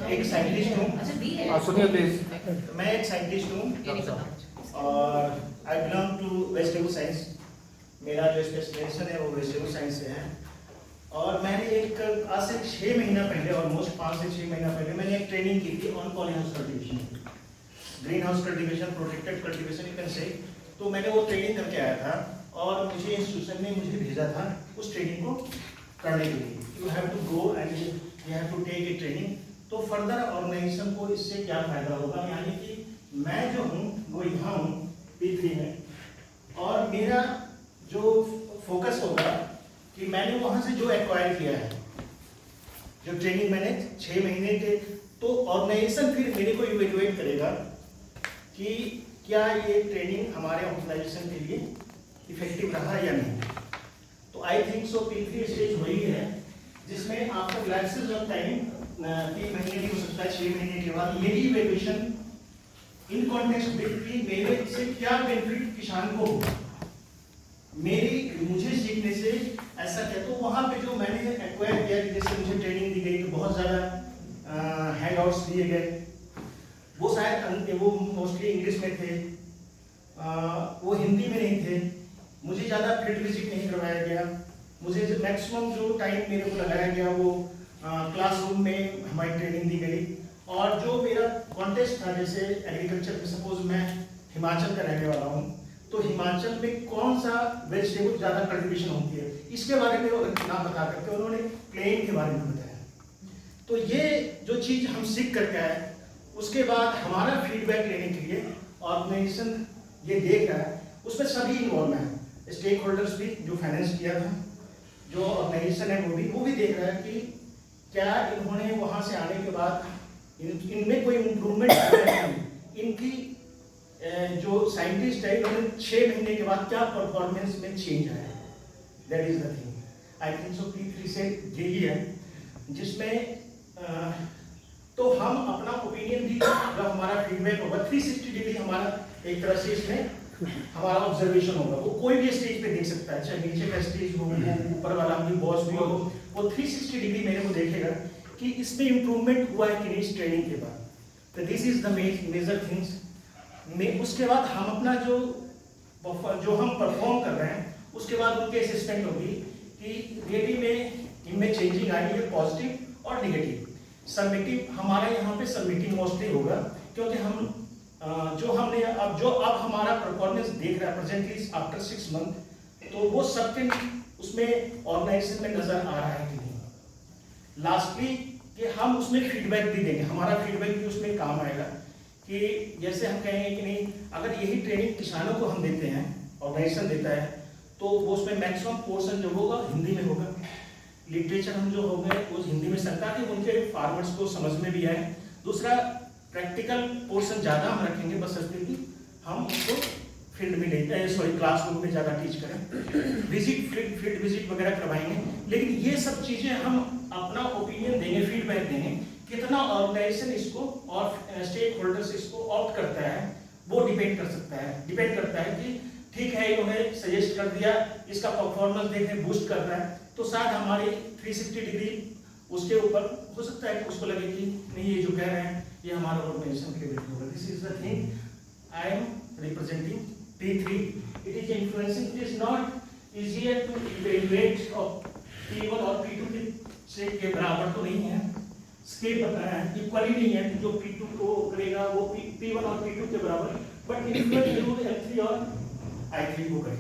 एक साइंटिस्ट हूँ। सुनिए प्लीज। मैं एक साइंटिस्ट हूँ और I belong to vegetable science. मेरा जो स्पेशलाइजेशन है वो वेजिटेबल साइंस से है। और मैंने एक आज से 6 महीना पहले, ऑलमोस्ट 5 से 6 महीना पहले मैंने एक ट्रेनिंग की थी on polyhouse cultivation, green house cultivation, protected cultivation you can say. तो मैंने वो ट्रेनिंग करके आया था और मुझे इंस्टीट्यूशन ने मुझे भेजा था उस ट्रेनिंग को करने के लिए। You have to go and you have to take a training. तो फर्दर ऑर्गेनाइजेशन को इससे क्या फायदा होगा, यानी कि मैं जो हूँ वो यहाँ हूँ P3 में, और मेरा जो फोकस होगा कि मैंने वहाँ से जो एक्वायर किया है, जो ट्रेनिंग मैंने 6 महीने के, तो ऑर्गेनाइजेशन फिर मेरे को इवेल्युएट करेगा कि क्या ये ट्रेनिंग हमारे ऑर्गेनाइजेशन के लिए इफेक्टिव रहा या नहीं। तो I think so P3 stage वही है जिसमें आफ्टर लैप्सेस ऑफ टाइम 3 महीने की हो सकता है, 6 महीने के बाद मेरी इवैल्यूएशन इन कॉन्टेक्स्ट में कि मेरे से क्या बेनिफिट किसान को होगा, मुझे सीखने से ऐसा क्या। तो वहाँ पे जो मैंने एक्वायर किया, जैसे मुझे ट्रेनिंग दी गई तो बहुत ज़्यादा हैंडआउट्स दिए गए, वो शायद वो मोस्टली इंग्लिश में थे, वो हिंदी में नहीं थे। मुझे ज़्यादा फील्ड विजिट नहीं करवाया गया। मुझे मैक्सिमम जो टाइम मेरे को लगाया गया वो क्लासरूम में हमारी ट्रेनिंग दी गई। और जो मेरा कॉन्टेस्ट था, जैसे एग्रीकल्चर में, सपोज मैं हिमाचल का रहने वाला हूँ, तो हिमाचल में कौन सा वेजिटेबल ज़्यादा कल्टीवेशन होती है, इसके बारे में नाम बता करके उन्होंने प्लेन के बारे में बताया। तो ये जो चीज़ हम सीख करके आए, उसके बाद हमारा फीडबैक लेने के लिए ऑर्गेनाइजेशन ये देख रहा है, उसमें सभी इन्वॉल्व हैं, स्टेक होल्डर्स भी, जो फाइनेंस किया था, जो ऑर्गेनाइजेशन है वो भी देख रहा है कि क्या इन्होंने वहाँ से आने के बाद इनमें कोई इम्प्रूवमेंट आया है, इनकी जो साइंटिस्ट है इन्होंने 6 महीने के बाद क्या परफॉर्मेंस में चेंज आया है। That is the thing. I think so P3 से यही है जिसमें तो हम अपना ओपिनियन भी, जब हमारा फीडबैक होगा 360 डिग्री हमारा एक तरह से इसमें हमारा ऑब्जर्वेशन होगा। वो कोई भी स्टेज पे देख सकता है, चाहे नीचे का स्टेज हो, ऊपर वाला भी बॉस भी हो, वो 360 डिग्री मेरे को देखेगा कि इसमें इंप्रूवमेंट हुआ है कि नहीं इस ट्रेनिंग के बाद। तो this is the major things. उसके बाद हम अपना जो हम परफॉर्म कर रहे हैं, उसके बाद उनकी असेसमेंट होगी कि रियली में इनमें चेंजिंग आई है, पॉजिटिव और नेगेटिव। सबमिटिव हमारा यहाँ पे सबमिटिंग मोस्टली होगा, क्योंकि हम जो हमने अब हमारा परफॉर्मेंस देख रहा है प्रेजेंटली आफ्टर 6 मंथ, तो वो सबके उसमें ऑर्गेनाइजेशन में नजर आ रहा है कि नहीं। लास्टली कि हम उसमें फीडबैक भी देंगे, हमारा फीडबैक भी उसमें काम आएगा कि जैसे हम कहेंगे कि नहीं, अगर यही ट्रेनिंग किसानों को हम देते हैं, ऑर्गेनाइजेशन देता है, तो वो उसमें मैक्सिमम पोर्शन जो होगा हिंदी में होगा, लिटरेचर हम जो हो गए वो हिंदी में सकता कि उनके फार्मर्स को समझ में भी आए। दूसरा, प्रैक्टिकल पोर्शन ज़्यादा हम रखेंगे, बस कि हम उसको फील्ड में लेते हैं, सॉरी क्लासरूम में ज़्यादा टीच करें, फील्ड विजिट वगैरह करवाएंगे। लेकिन ये सब चीज़ें हम अपना ओपिनियन देंगे, फीडबैक देंगे, कितना ऑर्गेनाइजेशन इसको और स्टेक होल्डर्स इसको ऑप्ट करता है, वो डिपेंड करता है कि ठीक है इन्होंने सजेस्ट कर दिया, इसका परफॉर्मेंस देखें बूस्ट कर रहा है, तो शायद हमारी 360 डिग्री उसके ऊपर हो सकता है कि उसको लगे कि नहीं, ये जो कह रहे हैं ये हमारा ऑर्गेनाइजेशन के लिए होगा। This is the thing I am representing P3. It is influencing, it is not easier to evaluate of P1 और P2 के बराबर तो नहीं है, स्केल इक्वली नहीं है, जो P2 को करेगा वो P1 और P2 के बराबर, बट इन्फ्लुएंस जरूर L3 और I3 को करेगा।